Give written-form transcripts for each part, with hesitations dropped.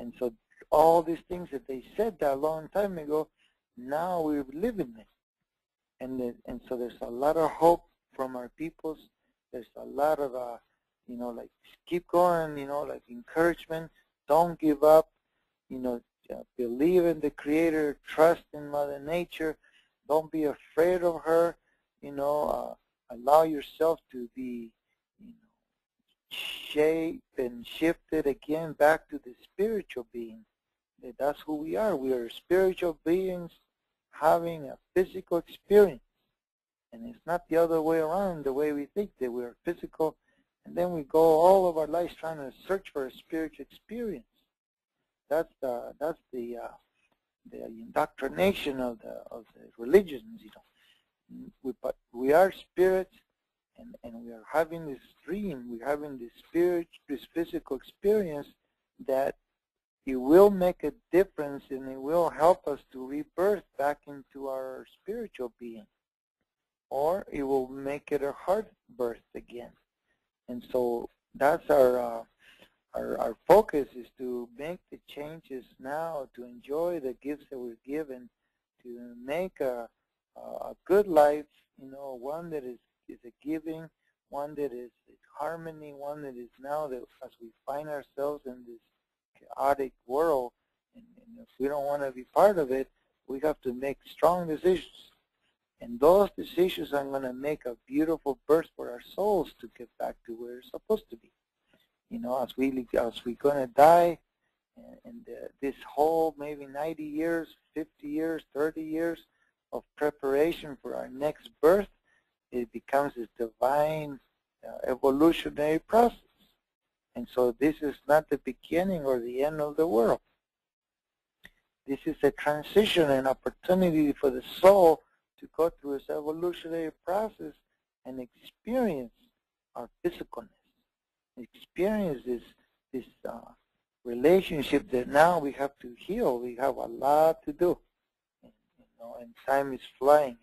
And so all these things that they said that a long time ago, now we're living it. And so there's a lot of hope from our peoples. There's a lot of, like, keep going, like encouragement. Don't give up. Believe in the Creator. Trust in Mother Nature. Don't be afraid of her. Allow yourself to be, shaped and shifted again back to the spiritual being. That's who we are. We are spiritual beings having a physical experience. And it's not the other way around, the way we think that we are physical, and then we go all of our lives trying to search for a spiritual experience. That's the indoctrination of the religions. But we are spirits, and we are having this dream. We're having this physical experience that it will make a difference, and it will help us to rebirth back into our spiritual being, or it will make it a heart birth again. And so that's our focus, is to make the changes now, to enjoy the gifts that we're given, to make a good life, one that is a giving, one that is harmony, one that is now that as we find ourselves in this chaotic world, and if we don't want to be part of it, we have to make strong decisions. And those decisions are going to make a beautiful birth for our souls to get back to where it's supposed to be. As we're going to die, and this whole maybe 90 years, 50 years, 30 years of preparation for our next birth, it becomes this divine evolutionary process. And so this is not the beginning or the end of the world. This is a transition, an opportunity for the soul to go through this evolutionary process and experience our physicalness, experience this relationship that now we have to heal. We have a lot to do, and time is flying.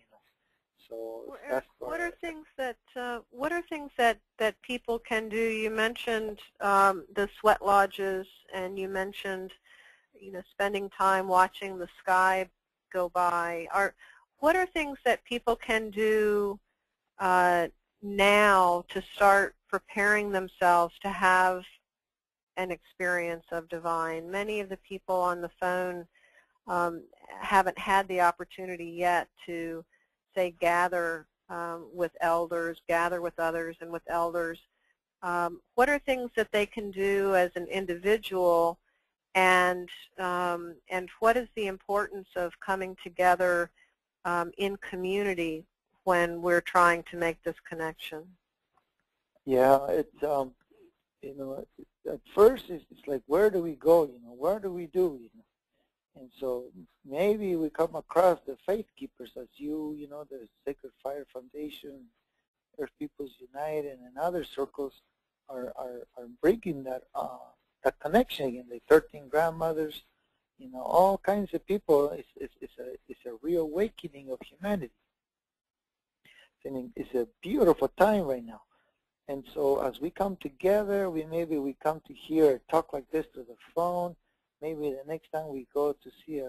So well, that's what are things that people can do? You mentioned the sweat lodges, and you mentioned spending time watching the sky go by. What are things that people can do now to start preparing themselves to have an experience of divine? Many of the people on the phone haven't had the opportunity yet to, say, gather with elders, gather with others and with elders. What are things that they can do as an individual, and what is the importance of coming together in community when we're trying to make this connection? Yeah, it's at first it's like, where do we go? Where do we do? And so maybe we come across the faith keepers, as the Sacred Fire Foundation, Earth Peoples United, and other circles are bringing that connection again. The 13 grandmothers, all kinds of people. It's a reawakening of humanity. It's a beautiful time right now. And so as we come together, maybe we come to hear a talk like this through the phone. Maybe the next time we go to see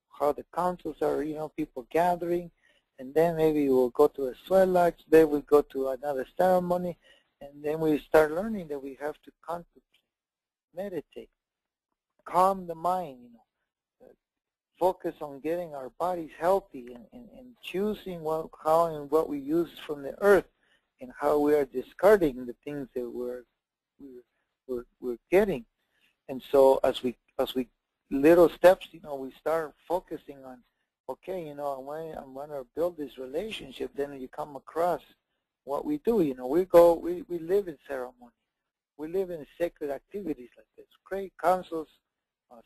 how the councils are, people gathering, and then maybe we'll go to a sweat lodge, then we go to another ceremony, and then we start learning that we have to contemplate, meditate, calm the mind, focus on getting our bodies healthy, and choosing how and what we use from the earth, and how we are discarding the things that we're getting. And so as we little steps, we start focusing on, okay, I'm going to build this relationship. Then you come across what we do. We live in ceremony. We live in sacred activities like this. Great councils,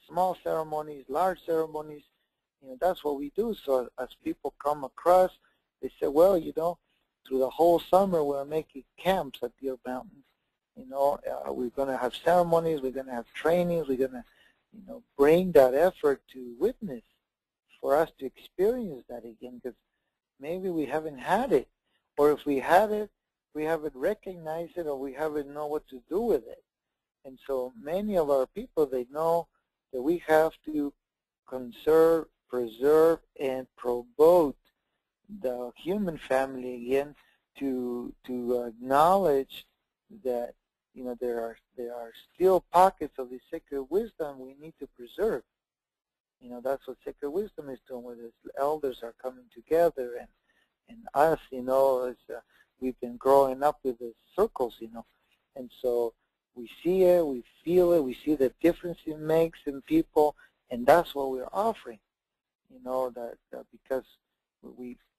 small ceremonies, large ceremonies. That's what we do. So as people come across, they say, well, through the whole summer we're making camps at Deer Mountains. We're going to have ceremonies, we're going to have trainings, we're going to, bring that effort to witness, for us to experience that again, because maybe we haven't had it, or if we had it, we haven't recognized it, or we haven't know what to do with it. And so many of our people, they know that we have to conserve, preserve, and promote the human family again, to acknowledge that, you know, there are still pockets of the sacred wisdom we need to preserve. You know, that's what sacred wisdom is doing, where the elders are coming together, and us, you know, as we've been growing up with the circles, you know, and so we see it, we feel it, we see the difference it makes in people, and that's what we're offering. You know, that because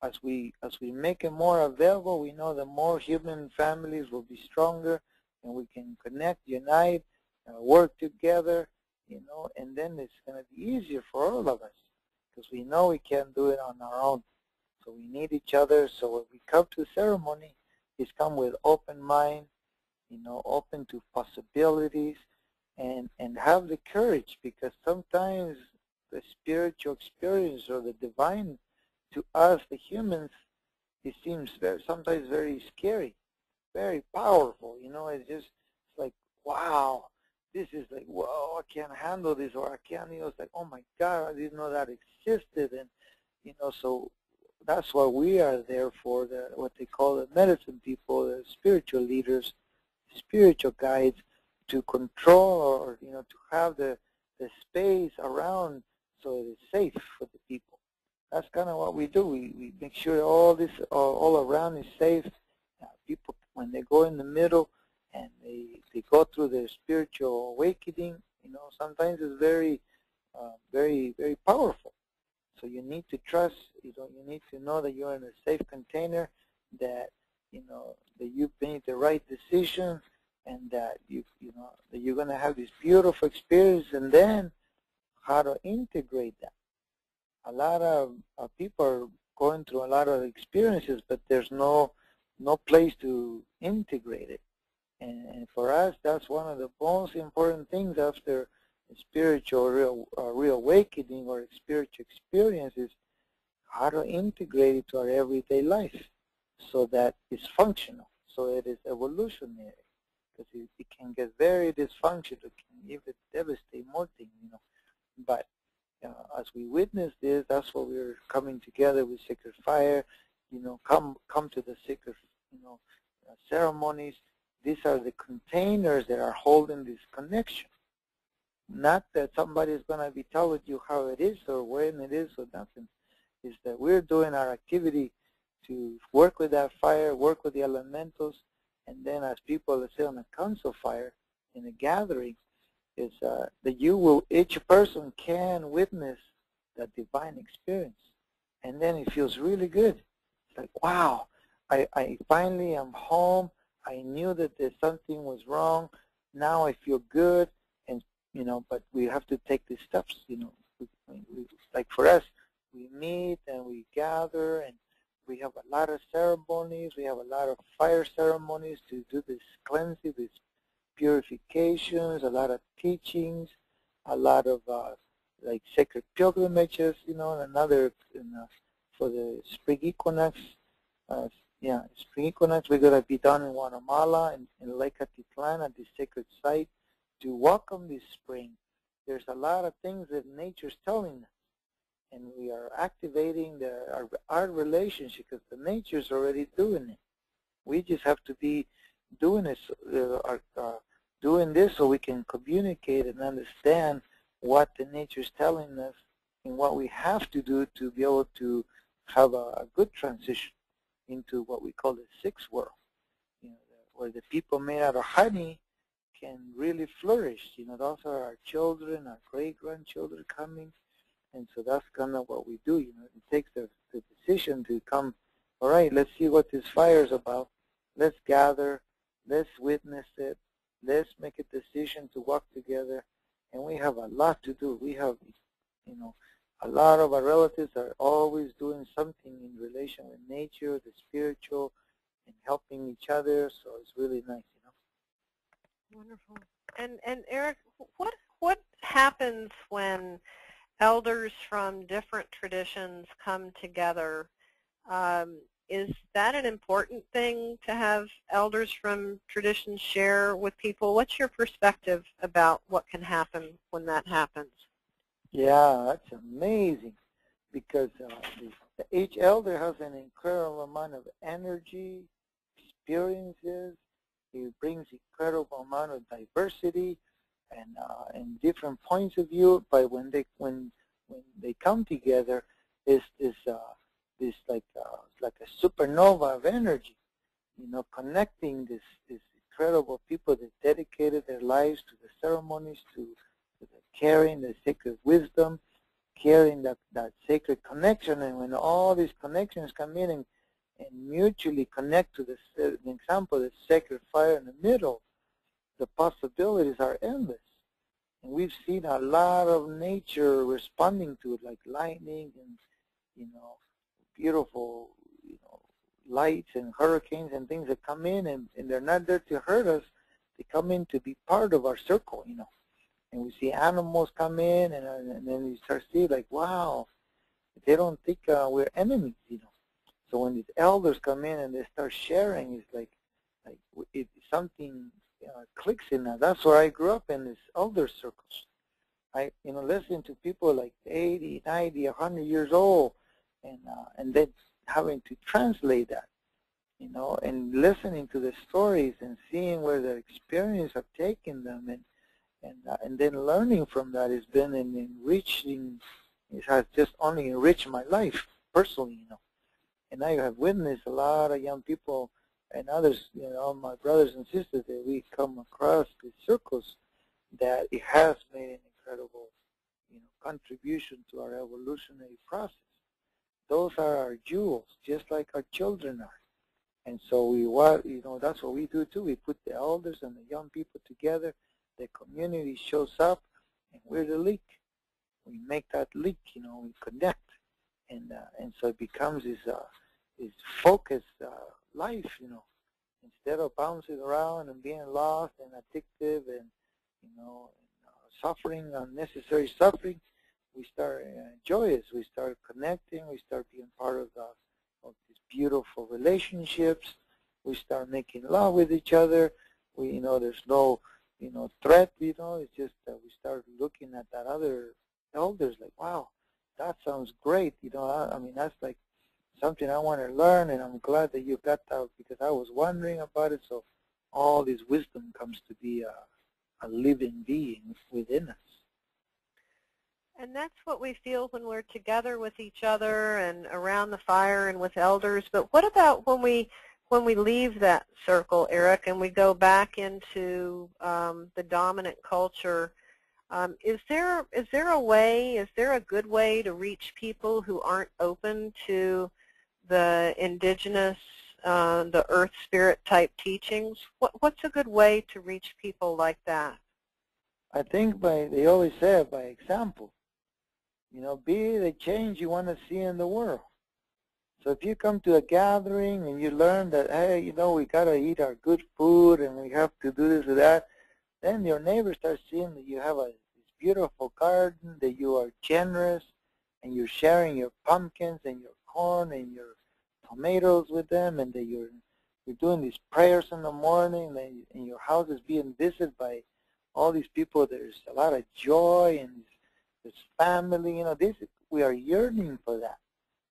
as we make it more available, we know that more human families will be stronger, and we can connect, unite, work together, you know, and then it's going to be easier for all of us, because we know we can't do it on our own. So we need each other. So when we come to ceremony, it's come with open mind, you know, open to possibilities, and have the courage, because sometimes the spiritual experience or the divine, to us, the humans, it seems sometimes very scary, very powerful. You know, it's like, wow, this is like, whoa, I can't handle this, or I can't, you know, it's like, oh my God, I didn't know that existed. And, you know, so that's why we are there for, what they call the medicine people, the spiritual leaders, spiritual guides, to control, or, you know, to have the space around so it is safe for the people. That's kind of what we do. We make sure all this, all around is safe. People, when they go in the middle and they go through their spiritual awakening, you know, sometimes it's very, very, very powerful. So you need to trust, you know, you need to know that you're in a safe container, that, you know, that you've made the right decision, and that you know, that you're going to have this beautiful experience, and then how to integrate that. A lot of people are going through a lot of experiences, but there's no place to integrate it. And for us, that's one of the most important things after spiritual reawakening or spiritual experience, is how to integrate it to our everyday life so that it's functional, so it is evolutionary. Because it can get very dysfunctional, it can even devastate more things, you know. But as we witness this, that's what we're coming together with Sacred Fire, you know, come to the sacred, you know, ceremonies. These are the containers that are holding this connection. Not that somebody is going to be telling you how it is or when it is or nothing. It's that we're doing our activity to work with that fire, work with the elementals, and then as people, let's say on a council fire, in a gathering, is that each person can witness that divine experience. And then it feels really good. It's like, wow, I finally am home. I knew that there's something was wrong. Now I feel good. And, you know, but we have to take these steps, you know. Like for us, we meet and we gather, and we have a lot of ceremonies. We have a lot of fire ceremonies to do this cleansing, this purifications, a lot of teachings, a lot of like sacred pilgrimages, you know, and another for the spring equinox. Spring equinox, we're going to be done in Guatemala, in Lake Atitlan, at the sacred site, to welcome this spring. There's a lot of things that nature's telling us, and we are activating our relationship, because the nature's already doing it. We just have to be doing this, doing this so we can communicate and understand what the nature's telling us and what we have to do to be able to have a good transition into what we call the sixth world, you know, where the people made out of honey can really flourish. You know, those are our children, our great-grandchildren coming, and so that's kind of what we do. You know, it takes the decision to come, all right, let's see what this fire is about. Let's gather, let's witness it, let's make a decision to work together, and we have a lot to do. We have, you know, a lot of our relatives are always doing something in relation with nature, the spiritual, and helping each other, so it's really nice, you know. Wonderful. And Eric, what happens when elders from different traditions come together? Is that an important thing to have elders from traditions share with people? What's your perspective about what can happen when that happens? Yeah, that's amazing, because each elder has an incredible amount of energy, experiences. He brings incredible amount of diversity and different points of view. But when they come together, it's this like a supernova of energy, connecting this incredible people that dedicated their lives to the ceremonies, to the carrying the sacred wisdom, carrying that sacred connection. And when all these connections come in and mutually connect to the example, the sacred fire in the middle, the possibilities are endless. And we've seen a lot of nature responding to it, like lightning and, beautiful, lights and hurricanes and things that come in, and they're not there to hurt us. They come in to be part of our circle, And we see animals come in, and then we start seeing, like, wow, they don't think we're enemies, So when these elders come in and they start sharing, it's like something clicks in that. That's where I grew up, in these elder circles. I listen to people like 80, 90, 100 years old, and then having to translate that, and listening to the stories and seeing where their experience have taken them, and then learning from that has been enriching. It has just only enriched my life personally, And I have witnessed a lot of young people and others, all my brothers and sisters that we come across these circles, that it has made an incredible, contribution to our evolutionary process. Those are our jewels, just like our children are. And so that's what we do too. We put the elders and the young people together. The community shows up, and we're the link. We make that link, we connect, and so it becomes this focused life, Instead of bouncing around and being lost and addictive and suffering, unnecessary suffering, we start joyous. We start connecting. We start being part of these beautiful relationships. We start making love with each other. There's no threat. It's just that we start looking at that other elders like, wow, that sounds great. I mean, that's like something I want to learn, and I'm glad that you got that, because I was wondering about it. So all this wisdom comes to be a living being within us. And that's what we feel when we're together with each other and around the fire and with elders. But what about when we leave that circle, Erick, and we go back into the dominant culture? Is there a good way to reach people who aren't open to the indigenous, the earth spirit type teachings? What's a good way to reach people like that? I think they always say it by example. Be the change you want to see in the world. So if you come to a gathering and you learn that, hey, we got to eat our good food and we have to do this or that, then your neighbors start seeing that you have this beautiful garden, that you are generous, and you're sharing your pumpkins and your corn and your tomatoes with them, and that you're doing these prayers in the morning, and your house is being visited by all these people. There's a lot of joy and this family. We are yearning for that.